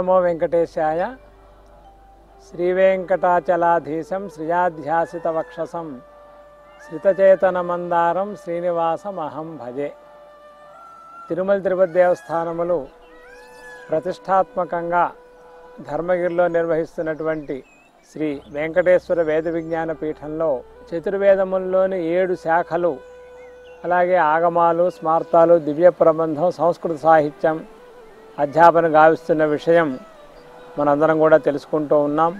నమో వెంకటేశాయ. శ్రీవేంకటాచలాధీశం శ్రియాధ్యాసిత వక్షసం శ్రితచేతన మందారం శ్రీనివాసమహం భజే. తిరుమల తిరుపతి దేవస్థానములు ప్రతిష్టాత్మకంగా ధర్మగిరిలో నిర్వహిస్తున్నటువంటి శ్రీ వెంకటేశ్వర వేద విజ్ఞాన పీఠంలో చతుర్వేదముల్లోని 7 శాఖలు, అలాగే ఆగమాలు, స్మార్తాలు, దివ్య ప్రబంధం, సంస్కృత సాహిత్యం అధ్యాపన గావిస్తున్న విషయం మనందరం కూడా తెలుసుకుంటూ ఉన్నాం.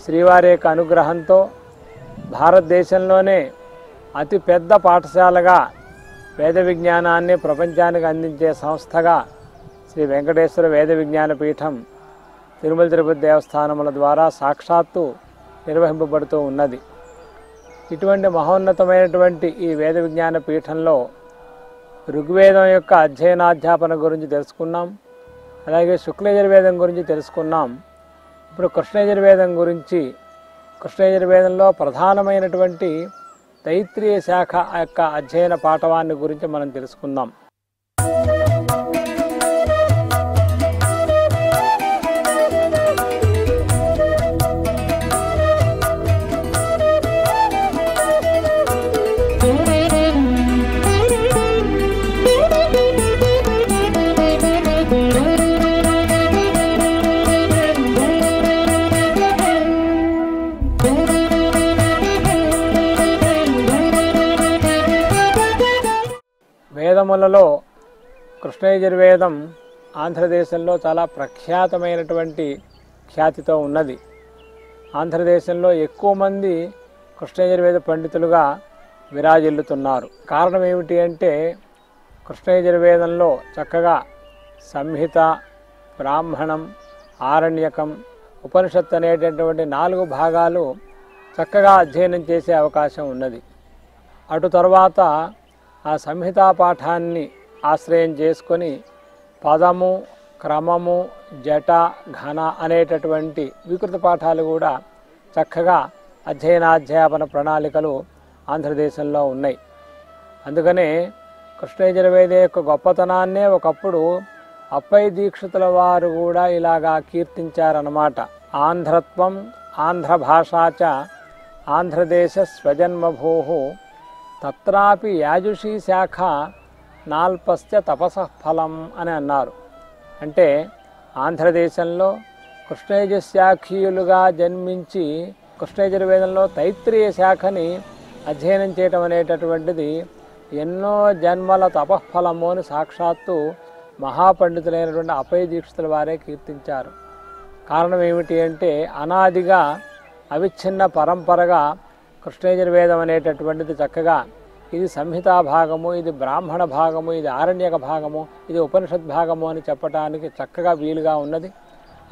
శ్రీవారి యొక్క అనుగ్రహంతో భారతదేశంలోనే అతి పెద్ద పాఠశాలగా వేద విజ్ఞానాన్ని ప్రపంచానికి అందించే సంస్థగా శ్రీ వెంకటేశ్వర వేద విజ్ఞాన పీఠం తిరుమల తిరుపతి దేవస్థానముల ద్వారా సాక్షాత్తు నిర్వహింపబడుతూ ఉన్నది. ఇటువంటి మహోన్నతమైనటువంటి ఈ వేద విజ్ఞాన పీఠంలో ఋగ్వేదం యొక్క అధ్యయనాధ్యాపన గురించి తెలుసుకున్నాం, అలాగే శుక్లయజుర్వేదం గురించి తెలుసుకున్నాం. ఇప్పుడు కృష్ణయజుర్వేదం గురించి, కృష్ణయజుర్వేదంలో ప్రధానమైనటువంటి తైత్రీయ శాఖ యొక్క అధ్యయన పాఠవాన్ని గురించి మనం తెలుసుకుందాం. వేదములలో కృష్ణయజుర్వేదం ఆంధ్రదేశంలో చాలా ప్రఖ్యాతమైనటువంటి ఖ్యాతితో ఉన్నది. ఆంధ్రదేశంలో ఎక్కువ మంది కృష్ణయజుర్వేద పండితులుగా విరాజిల్లుతున్నారు. కారణం ఏమిటి అంటే కృష్ణయజుర్వేదంలో చక్కగా సంహిత, బ్రాహ్మణం, ఆరణ్యకం, ఉపనిషత్తు అనేటటువంటి 4 భాగాలు చక్కగా అధ్యయనం చేసే అవకాశం ఉన్నది. అటు తర్వాత ఆ సంహితా పాఠాన్ని ఆశ్రయం చేసుకొని పదము, క్రమము, జట, ఘన అనేటటువంటి వికృత పాఠాలు కూడా చక్కగా అధ్యయనాధ్యాపన ప్రణాళికలు ఆంధ్రదేశంలో ఉన్నాయి. అందుకనే కృష్ణయజుర్వేద యొక్క గొప్పతనాన్నే ఒకప్పుడు అప్పయ్య దీక్షితుల వారు కూడా ఇలాగా కీర్తించారన్నమాట. ఆంధ్రత్వం ఆంధ్ర భాషాచ ఆంధ్రదేశ స్వజన్మభూ తత్రాపి యాజుషీ శాఖ నాల్పస్య తపసఫలం అని అన్నారు. అంటే ఆంధ్రదేశంలో కృష్ణయజుశాఖీయులుగా జన్మించి కృష్ణయజుర్వేదంలో తైత్రీయ శాఖని అధ్యయనం చేయటం అనేటటువంటిది ఎన్నో జన్మల తపఫలము అని సాక్షాత్తు మహాపండితులైనటువంటి అప్పయ్య దీక్షితుల వారే కీర్తించారు. కారణం ఏమిటి అంటే అనాదిగా అవిచ్ఛిన్న పరంపరగా కృష్ణయజుర్వేదం అనేటటువంటిది చక్కగా ఇది సంహితా భాగము, ఇది బ్రాహ్మణ భాగము, ఇది ఆరణ్యక భాగము, ఇది ఉపనిషత్ భాగము అని చెప్పటానికి చక్కగా వీలుగా ఉన్నది.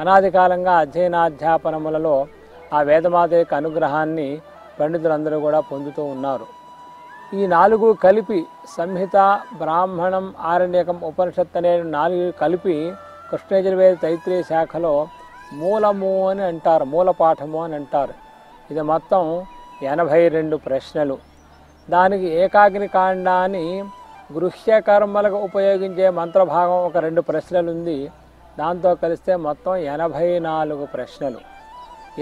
అనాది కాలంగా అధ్యయనాధ్యాపనములలో ఆ వేదమాత యొక్క అనుగ్రహాన్ని పండితులందరూ కూడా పొందుతూ ఉన్నారు. ఈ 4 కలిపి సంహిత, బ్రాహ్మణం, ఆరణ్యకం, ఉపనిషత్ అనే 4 కలిపి కృష్ణయజుర్వేద తైత్రీయ శాఖలో మూలము అని అంటారు, మూలపాఠము అని అంటారు. ఇది మొత్తం 82 ప్రశ్నలు. దానికి ఏకాగ్ని కాండ అని గృహ్యకర్మలకు ఉపయోగించే మంత్రభాగం ఒక 2 ప్రశ్నలు ఉంది. దాంతో కలిస్తే మొత్తం 84 ప్రశ్నలు.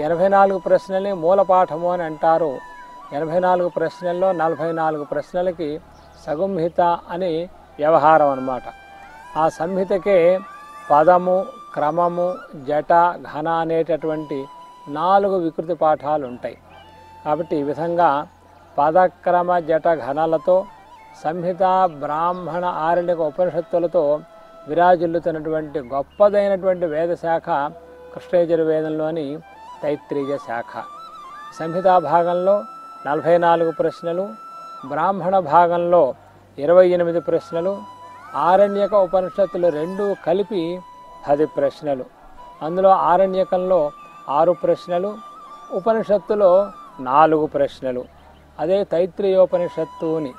84 ప్రశ్నల్ని మూలపాఠము అని అంటారు. 84 ప్రశ్నల్లో 44 ప్రశ్నలకి సగుంహిత అని వ్యవహారం అన్నమాట. ఆ సంహితకే పదము, క్రమము, జట, ఘన అనేటటువంటి 4 వికృతి పాఠాలు ఉంటాయి. కాబట్టి ఈ విధంగా పదక్రమ జట ఘనాలతో సంహిత, బ్రాహ్మణ, ఆరణ్యక, ఉపనిషత్తులతో విరాజిల్లుతున్నటువంటి గొప్పదైనటువంటి వేదశాఖ కృష్ణయజుర్వేదంలోని తైత్రీయ శాఖ. సంహితా భాగంలో 44 ప్రశ్నలు, బ్రాహ్మణ భాగంలో 28 ప్రశ్నలు, ఆరణ్యక, ఉపనిషత్తులు 2 కలిపి 10 ప్రశ్నలు. అందులో ఆరణ్యకంలో 6 ప్రశ్నలు, ఉపనిషత్తులో 4 ప్రశ్నలు. అదే తైత్రీయోపనిషత్తుని,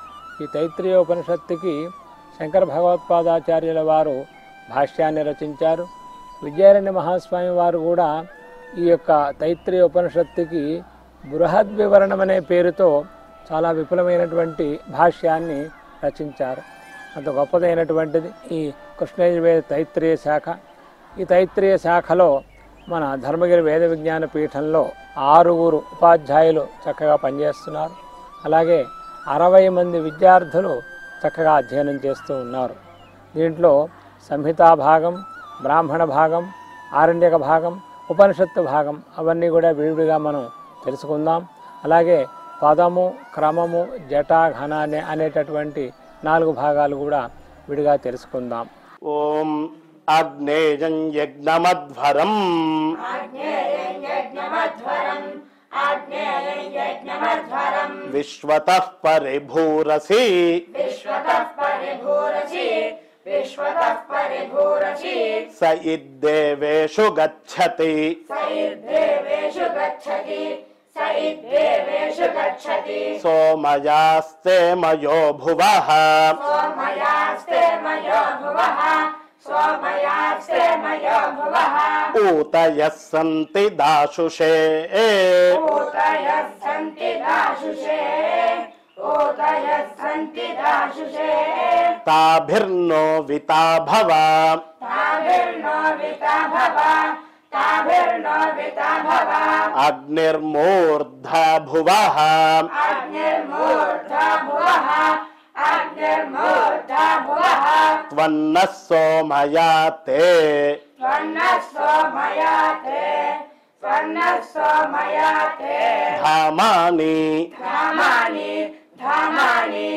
ఈ తైత్రీయోపనిషత్తుకి శంకర భగవత్పాదాచార్యుల వారు భాష్యాన్ని రచించారు. విద్యారణ్య మహాస్వామి వారు కూడా ఈ యొక్క తైత్రీయ ఉపనిషత్తుకి బృహద్వివరణం అనే పేరుతో చాలా విపులమైనటువంటి భాష్యాన్ని రచించారు. అంత గొప్పదైనటువంటిది ఈ కృష్ణయజుర్వేద తైత్రీయ శాఖ. ఈ తైత్రీయ శాఖలో మన ధర్మగిరి వేద విజ్ఞాన పీఠంలో 6 ఉపాధ్యాయులు చక్కగా పనిచేస్తున్నారు. అలాగే 60 మంది విద్యార్థులు చక్కగా అధ్యయనం చేస్తూ ఉన్నారు. దీంట్లో సంహితా భాగం, బ్రాహ్మణ భాగం, ఆరణ్యక భాగం, ఉపనిషత్తు భాగం అవన్నీ కూడా విడివిడిగా మనం తెలుసుకుందాం. అలాగే పదము, క్రమము, జట, ఘన అనేటటువంటి 4 భాగాలు కూడా విడిగా తెలుసుకుందాం. ఓం ఆగ్నేయం యజ్ఞమధ్వరం విశ్వతః పరిభూరసి స ఇద్దేవేషు గచ్చతి సోమయాస్తే మయో భువః ఊతయః సంతి దాశుషే తాభిర్నో వితా భవ అగ్నిర్మూర్ధ భువః త్వన్నః సోమయాతే ధామాని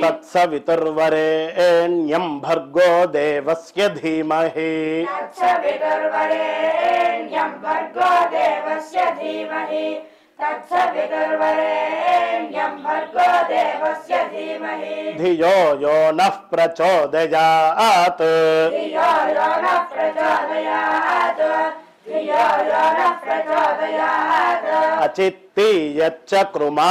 తత్సవితుర్వరేణ్యం భర్గో దేవస్య ధీమహి ధియో యో నః ప్రచోదయాత్ అచిత్తీయచ్చ కృమా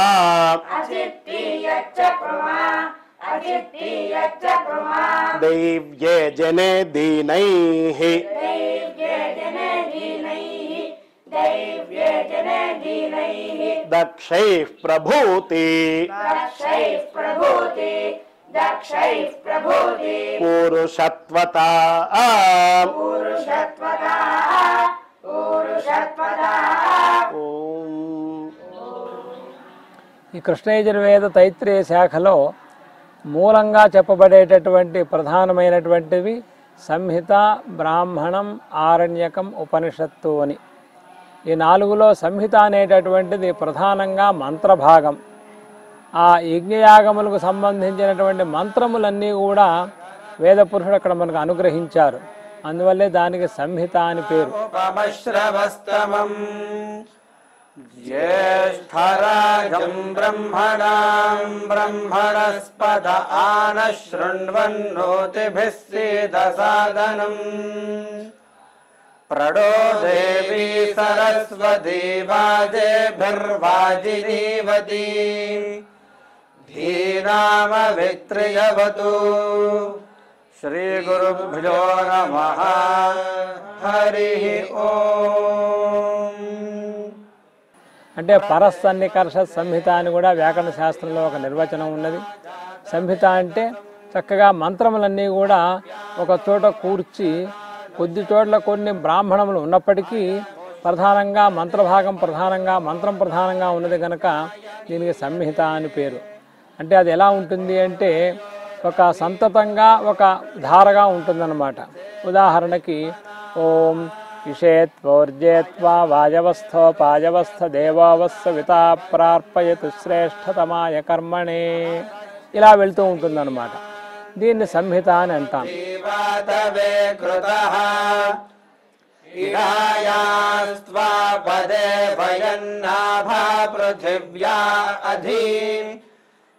దైవ్యే జనే దీనైః దక్షైః ప్రభూతి పూరుషత్వతా ఈ కృష్ణయజుర్వేద తైత్రీయ శాఖలో మూలంగా చెప్పబడేటటువంటి ప్రధానమైనటువంటివి సంహిత, బ్రాహ్మణం, ఆరణ్యకం, ఉపనిషత్తు అని. ఈ 4లో సంహిత అనేటటువంటిది ప్రధానంగా మంత్రభాగం. ఆ యజ్ఞయాగములకు సంబంధించినటువంటి మంత్రములన్నీ కూడా వేద పురుషుడు అక్కడ మనకు అనుగ్రహించారు. అందువల్లే దానికి సంహిత అని పేరు. జ్యేష్ఠరాజం బ్రహ్మణాం బ్రహ్మణస్పద ఆన శృణ్వన్నోతిభిः సీదసాదనం ప్రణో దేవీ సరస్వతీ వాజేభిర్వాజినీవతి ధీనామవిత్రియవతు. శ్రీ గురుభ్యో నమః. హరి ఓం. అంటే పరసన్నికర్ష సంహిత అని కూడా వ్యాకరణ శాస్త్రంలో ఒక నిర్వచనం ఉన్నది. సంహిత అంటే చక్కగా మంత్రములన్నీ కూడా ఒక చోట కూర్చి, కొద్ది చోట్ల కొన్ని బ్రాహ్మణములు ఉన్నప్పటికీ ప్రధానంగా మంత్రం ప్రధానంగా ఉన్నది కనుక దీనికి సంహిత అని పేరు. అంటే అది ఎలా ఉంటుంది అంటే ఒక సంతతంగా ఒక ధారగా ఉంటుందన్నమాట. ఉదాహరణకి ఓం ఇషేత్వోర్జేత్వా వాజవస్థోపాజవస్థ దేవావస్థ వితా ప్రార్పయతు శ్రేష్ఠతమాయ కర్మణే ఇలా వెళ్తూ ఉంటుందన్నమాట. దీన్ని సంహిత అని అంటాం.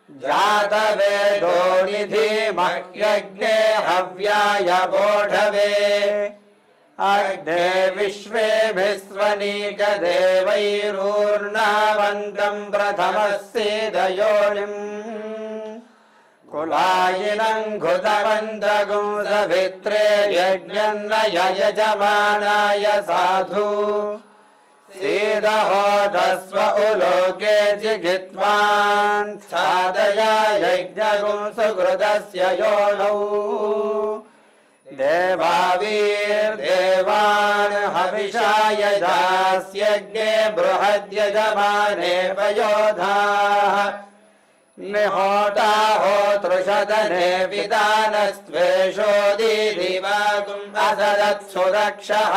జాతవేదో నిధి మహ్యజ్ఞే హవ్యాయ బోఢవే అగ్నే విశ్వే విశ్వనీకదేవైరూర్ణావంతం ప్రథమస్సేదయోనిం కులాయినం ఘుతవంతగుం సవిత్రే యజ్ఞన్న యజమానాయ సాధు సీదహోదస్వ ఉలోకే జిగిత్వాన్ సాదయా యజ్ఞగుం సుకృతస్య యోనౌ దేవావీర్దేవాన్ विशाय दास्यज्ञे बृहद्यजमाने वयोधाः निहोता होतृषदने विदानस्त्वेषोदीदिवागुम् असदत्सुदक्षः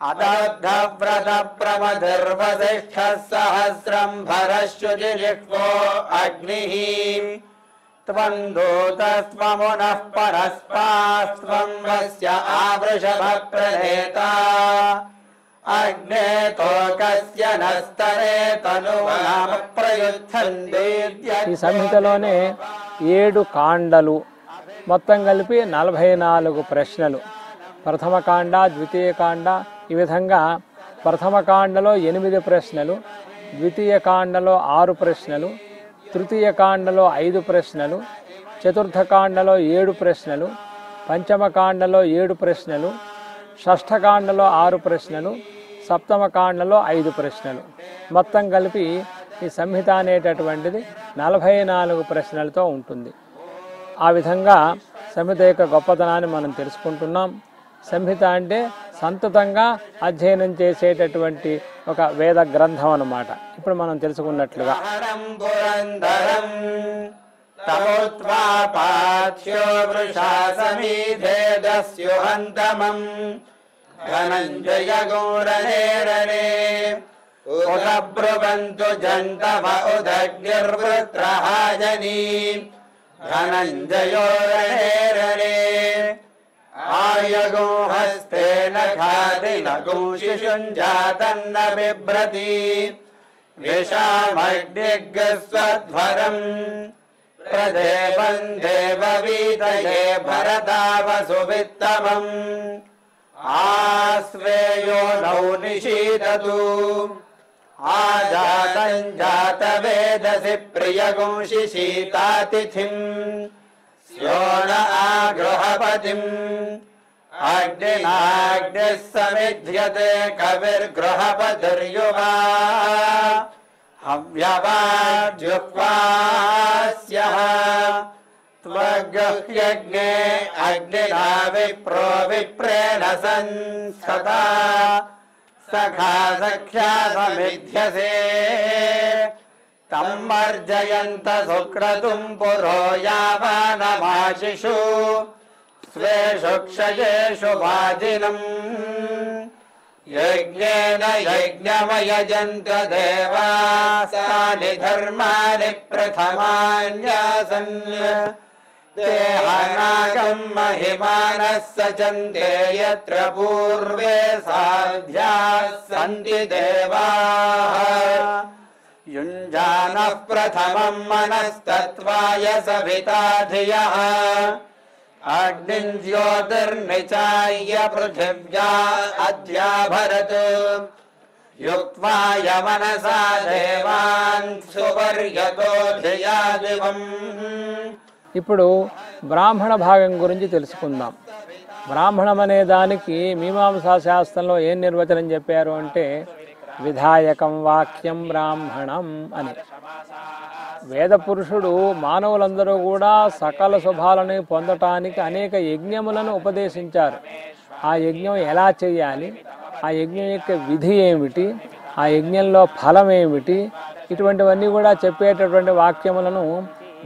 अदब्धव्रतप्रमधिर्वसिष्ठः सहस्रम् भरश्चुजिरिक्वो अग्निः त्वं दूतस्त्वमुनः परस्पास्त्वं वस्य आवृषभप्रणेता अग्ने तोकस्य नस्तरे तनुवनाम प्रयुच्छन्ति ఈ సంహితలోనే 7 కాండలు మొత్తం కలిపి 44 ప్రశ్నలు. ప్రథమ కాండ, ద్వితీయ కాండ ఈ విధంగా ప్రథమ కాండలో 8 ప్రశ్నలు, ద్వితీయ కాండలో 6 ప్రశ్నలు, తృతీయ కాండలో 5 ప్రశ్నలు, చతుర్థ కాండలో 7 ప్రశ్నలు, పంచమ కాండలో 7 ప్రశ్నలు, షష్ఠ కాండలో 6 ప్రశ్నలు, సప్తమ కాండలో 5 ప్రశ్నలు. మొత్తం కలిపి ఈ సంహిత అనేటటువంటిది 44 ప్రశ్నలతో ఉంటుంది. ఆ విధంగా సంహిత యొక్క గొప్పతనాన్ని మనం తెలుసుకుంటున్నాం. సంహిత అంటే సంతతంగా అధ్యయనం చేసేటటువంటి ఒక వేద గ్రంథం అన్నమాట. ఇప్పుడు మనం తెలుసుకున్నట్లుగా తమోత్వాపాచ్యో వృషా సమీధేదస్యుహంతమం ధనంజయ గౌరనేరనే ఉదబ్రువంతు జంతవ ఉదగ్నిర్వృత్రహాజనీ ధనంజయోరణేరనే ఆయగో హస్తేన ఖాదిన శిశుంజాతన్న బిభ్రతి విషామగ్నిగస్వధ్వరం ప్రదేవం దేవవీతయే భరతావసువిత్తమం ఆస్వేయో నౌ నిషీదతు ఆజాతం జాతవేదసి ప్రియగుంషి శీతాతిథిం స్యోన ఆగృహపతిం అగ్నినాగ్నిః సమిధ్యతే కవిర్గృహపతిర్యువా హవ్యవాజ్యుక్వాస్యః త్వగహ్యగ్నే అగ్నినా విప్రో విప్రేణ సంస్థతా సఖా సఖ్యా సమిధ్యసే తమ్మర్జయంత సుక్రతుం పురో యావానమాశిషు స్వేషు క్షయేషు వాజినం యజ్ఞేన యజ్ఞమయజంత దేవాసాని ధర్మాని ప్రథమాన్యాసన్ దేహనాగం మహిమానః సచంతే యత్ర పూర్వే సాధ్యాః సంతి దేవాః యుంజానః ప్రథమం మనస్తత్వాయ సవితా ధియః అగ్నిం జ్యోతిర్నిచాయ్య పృథివ్యా అద్యాభరత్ యుక్త్వాయ మనసా దేవాన్ సువర్యతో ధియా దివం. ఇప్పుడు బ్రాహ్మణ భాగం గురించి తెలుసుకుందాం. బ్రాహ్మణం అనే దానికి మీమాంసా శాస్త్రంలో ఏం నిర్వచనం చెప్పారు అంటే విధాయకం వాక్యం బ్రాహ్మణం అని. వేద పురుషుడు మానవులందరూ కూడా సకల శుభాలను పొందటానికి అనేక యజ్ఞములను ఉపదేశించారు. ఆ యజ్ఞం ఎలా చేయాలి, ఆ యజ్ఞం యొక్క విధి ఏమిటి, ఆ యజ్ఞంలో ఫలం ఏమిటి, ఇటువంటివన్నీ కూడా చెప్పేటటువంటి వాక్యములను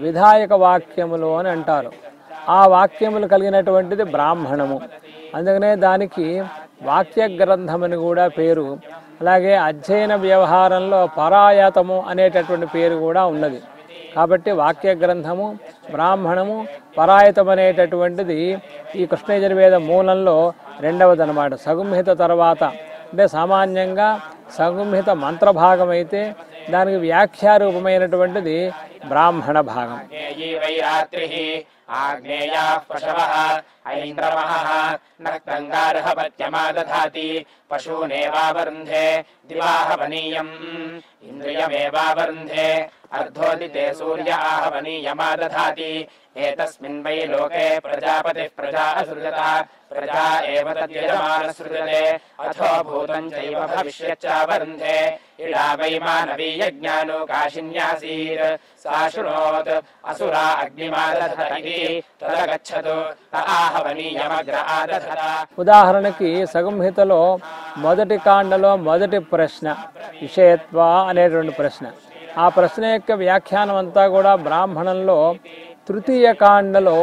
విధాయక వాక్యములు అని అంటారు. ఆ వాక్యములు కలిగినటువంటిది బ్రాహ్మణము. అందుకనే దానికి వాక్య గ్రంథమని కూడా పేరు. అలాగే అధ్యయన వ్యవహారంలో పరాయతము అనేటటువంటి పేరు కూడా ఉన్నది. కాబట్టి వాక్య గ్రంథము, బ్రాహ్మణము, పరాయతం అనేటటువంటిది ఈ కృష్ణయజుర్వేద మూలంలో రెండవది అన్నమాట. సగుంహిత తర్వాత అంటే సామాన్యంగా సగుంహిత మంత్రభాగం అయితే దానికి వ్యాఖ్యారూపమైనటువంటిది బ్రాహ్మణ భాగం. ఆగ్నేయా పశవః ఐంద్రవః నక్తంగారః పత్యమాదధాతి పశూనేవావరుంధే దివాహవనీయం ఇంద్రియమేవావరుంధే అర్ధోదితే సూర్య ఆహవనీయమాదధాతి ఏతస్మిన్ వై లోకే ప్రజాపతిః ప్రజా అసృజత ప్రజా ఏవ తద్యజమానసృజతే అథో భూతం చైవ భవిష్యచ్చావరుంధే ఇడా వై మానవీయజ్ఞానో కాశిన్యాసీర్ సా శృణోత్ అసురా అగ్నిమాదధత ఇతి తదగచ్చతు త ఆహ ఆహవనీయమగ్ర ఆదధత. ఉదాహరణకి సంహితలో మొదటి కాండలో మొదటి ప్రశ్న విషయత్వ అనేటువంటి ప్రశ్న, ఆ ప్రశ్న యొక్క వ్యాఖ్యానం అంతా కూడా బ్రాహ్మణంలో తృతీయ కాండలో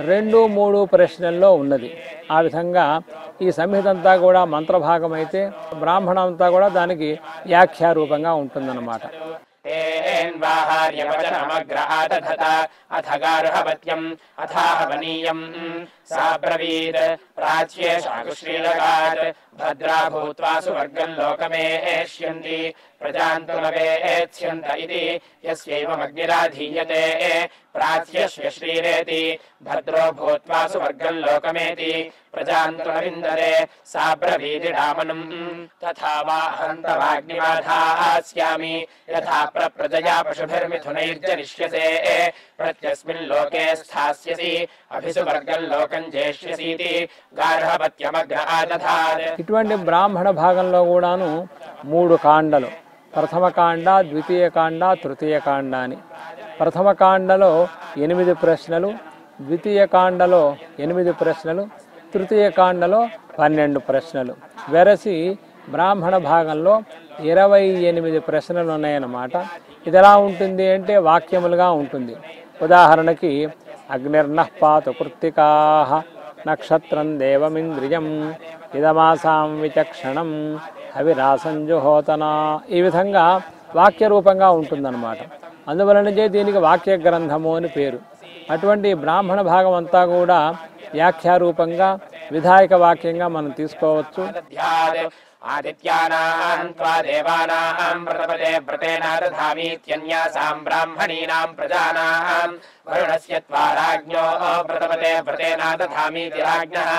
2, 3 ప్రశ్నల్లో ఉన్నది. ఆ విధంగా ఈ సంహిత అంతా కూడా మంత్రభాగం అయితే బ్రాహ్మణం అంతా కూడా దానికి వ్యాఖ్యారూపంగా ఉంటుందన్నమాట. तेन्वाहार्यवचनमग्र आदधत अथ गार्हपत्यम् अथाहवनीयम् साब्रवीत् प्राच्येषाकुश्रीलकात् भद्रा भूत्वा सुवर्गम् लोकमेष्यन्ति प्रजान्तुलवेत्स्यन्त इति यस्यैवमग्निराधीयते प्राच्यस्य श्रीरेति भद्रो भूत्वा सुवर्गम् लोकमेति प्रजान्तुलविन्दरे साब्रवीदिडामनम् तथा वा हन्तवाग्निबाधास्यामि यथा प्रजया पशुभिर्मिथुनैर्जनिष्यसे प्रत्यस्मिन् लोके स्थास्यसि अभिसुवर्गम् लोकम् जेष्यसीति गार्हपत्यमग्र आदधात्. ఇటువంటి బ్రాహ్మణ భాగంలో కూడాను 3 కాండలు, ప్రథమ కాండ, ద్వితీయ కాండ, తృతీయ కాండ అని. ప్రథమ కాండలో 8 ప్రశ్నలు, ద్వితీయ కాండలో 8 ప్రశ్నలు, తృతీయ కాండలో 12 ప్రశ్నలు. వెరసి బ్రాహ్మణ భాగంలో 28 ప్రశ్నలు ఉన్నాయన్నమాట. ఇది ఎలా ఉంటుంది అంటే వాక్యములుగా ఉంటుంది. ఉదాహరణకి అగ్నిర్నః పాతు కృత్తికాః నక్షత్రం దేవమింద్రియం ఇదమాసాం విచక్షణం హవిరాసంజుహోతన, ఈ విధంగా వాక్య రూపంగా ఉంటుందన్నమాట. అందువలనచే దీనికి వాక్య గ్రంథము అని పేరు. అటువంటి బ్రాహ్మణ భాగం అంతా కూడా వ్యాఖ్యారూపంగా విధాయక వాక్యంగా మనం తీసుకోవచ్చు. आदित्यानां त्वा देवानां प्रतपते व्रतेना दधामीत्यन्यासां ब्राह्मणीनां प्रजानां वरुणस्य त्वा राज्ञो प्रतपते व्रतेना दधामीति राज्ञः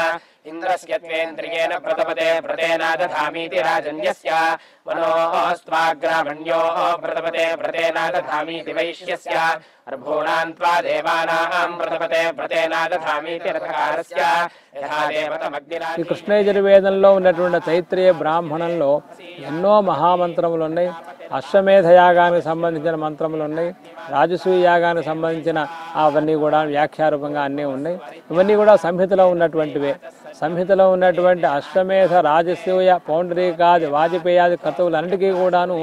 इन्द्रस्य त्वेन्द्रियेण प्रतपते व्रतेना दधामीति राजन्यस्य मनोस्त्वाग्रामण्यो प्रतपते व्रतेना दधामीति वैश्यस्य अर्भूणां त्वा देवानां प्रतपते व्रतेना दधामीति रथकारस्य यथा देवतमग्निरा. ఈ కృష్ణయజుర్వేదంలో ఉన్నటువంటి తైత్రేయ బ్రాహ్మణంలో ఎన్నో మహామంత్రములు ఉన్నాయి. అశ్వమేధ యాగానికి సంబంధించిన మంత్రములు ఉన్నాయి, రాజసూయ యాగానికి సంబంధించిన అవన్నీ కూడా వ్యాఖ్యారూపంగా అన్నీ ఉన్నాయి. ఇవన్నీ కూడా సంహితలో ఉన్నటువంటివే. సంహితలో ఉన్నటువంటి అశ్వమేధ, రాజసూయ, పౌండరీకాది, వాజపేయాది కర్తవులన్నిటికీ కూడాను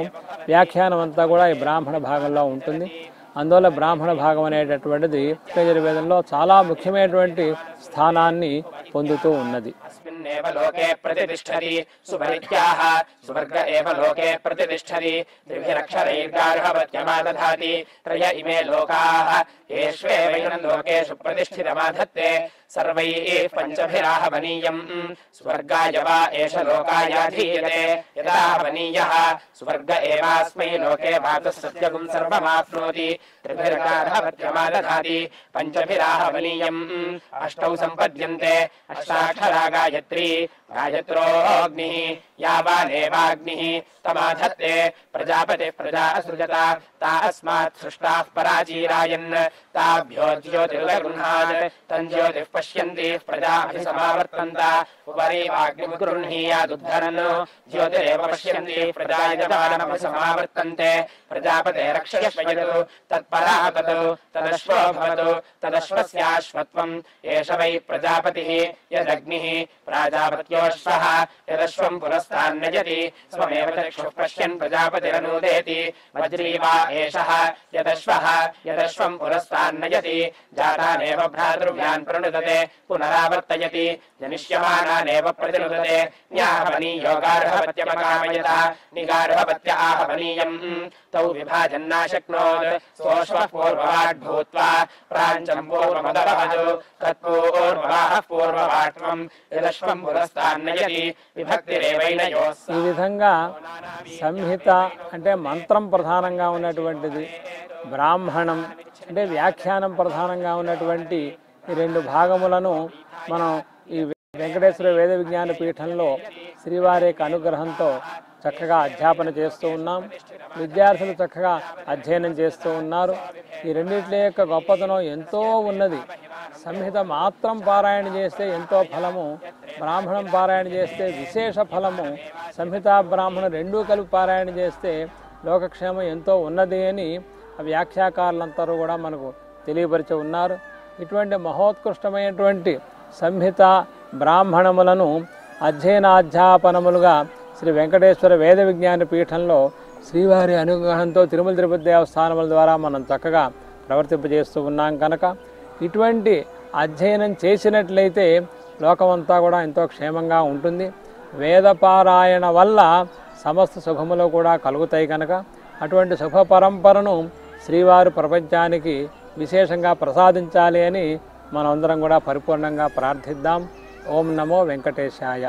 వ్యాఖ్యానం అంతా కూడా ఈ బ్రాహ్మణ భాగంలో ఉంటుంది. అందువల్ల బ్రాహ్మణ భాగం అనేటటువంటిది యజుర్వేదంలో చాలా ముఖ్యమైనటువంటి స్థానాన్ని పొందుతూ ఉన్నది. अस्मिन्नेव लोके प्रतिष्ठति सुभरित्याः सुवर्ग एव लोके प्रतिष्ठति त्रिभिरक्षरैर्गार्हपत्यमादधाति त्रय इमे लोकाः येष्वेवैनं लोकेषु प्रतिष्ठितमाधत्ते सर्वैः पञ्चभिराहवनीयम् स्वर्गाय वा एष लोकायाधीयते यदाहवनीयः स्वर्ग एवास्मै लोके वातः सत्यगुं सर्वमाप्नोति त्रिभिर्गार्हपत्यमादधाति पञ्चभिराहवनीयम् अष्टौ सम्पद्यन्ते अष्टाक्षरा गायत्री गायत्रोऽग्निः यावानेवाग्निः तमाधत्ते प्रजापतिः प्रजा असृजत ता अस्मात् सृष्टाः पराचीरायन् ताभ्यो ज्योतिर्गृह्णात् तञ्ज्योतिः पश्यन्ति प्रजा अभिसमावर्तन्त उपरि वाग्निर्गृह्णीयादुद्धरन् ज्योतिरेव पश्यन्ति प्रजा यजमानमभिसमावर्तन्ते प्रजापते रक्षयश्वयतु तत्परा तत् तदश्वो भवतु तदश्वस्याश्वत्वम् एष वै प्रजापतिः यदग्निः प्राजापत्योऽश्वः यदश्वम् पुरस्तान्नयति स्वमेव चक्षुः पश्यन् प्रजापतिरनूदेति वज्री वा एषः यदश्वः यदश्वम् पुरस्तान्नयति जातानेव भ्रातृव्यान् प्रणुदते पुनरावर्तयति जनिष्यमानानेव प्रतिनुदते न्याहवनीयो गार्हपत्यमकामयत निगार्हपत्य आहवनीयम् तौ विभाजन्नाशक्नोत् सोऽश्वः पूर्ववाट् भूत्वा प्राञ्चम् पूर्वमदवहतु तत्पूर्ववाहः पूर्ववाट्वम् यदश्वम् पुरस्तान्नयति విభక్తిరేవైనయోస్. ఈ విధంగా సంహిత అంటే మంత్రం ప్రధానంగా ఉన్నటువంటిది, బ్రాహ్మణం అంటే వ్యాఖ్యానం ప్రధానంగా ఉన్నటువంటి ఈ 2 భాగములను మనం ఈ వెంకటేశ్వర వేద విజ్ఞాన పీఠంలో శ్రీవారి యొక్క అనుగ్రహంతో చక్కగా అధ్యాపన చేస్తూ ఉన్నాం. విద్యార్థులు చక్కగా అధ్యయనం చేస్తూ ఉన్నారు. ఈ రెండిట్ల యొక్క గొప్పతనం ఎంతో ఉన్నది. సంహిత మాత్రం పారాయణ చేస్తే ఎంతో ఫలము, బ్రాహ్మణం పారాయణ చేస్తే విశేష ఫలము, సంహిత బ్రాహ్మణం 2 కలిపి పారాయణ చేస్తే లోకక్షేమం ఎంతో ఉన్నది అని వ్యాఖ్యాకారులందరూ కూడా మనకు తెలియపరిచి ఉన్నారు. ఇటువంటి మహోత్కృష్టమైనటువంటి సంహిత బ్రాహ్మణములను అధ్యయనాధ్యాపనములుగా శ్రీ వెంకటేశ్వర వేద విజ్ఞాన పీఠంలో శ్రీవారి అనుగ్రహంతో తిరుమల తిరుపతి దేవస్థానముల ద్వారా మనం చక్కగా ప్రవర్తింపజేస్తూ ఉన్నాం కనుక ఇటువంటి అధ్యయనం చేసినట్లయితే లోకమంతా కూడా ఎంతో క్షేమంగా ఉంటుంది. వేదపారాయణ వల్ల సమస్త శుభములు కూడా కలుగుతాయి కనుక అటువంటి శుభ పరంపరను శ్రీవారు ప్రపంచానికి విశేషంగా ప్రసాదించాలి అని మనమందరం కూడా పరిపూర్ణంగా ప్రార్థిద్దాం. ఓం నమో వెంకటేశాయ.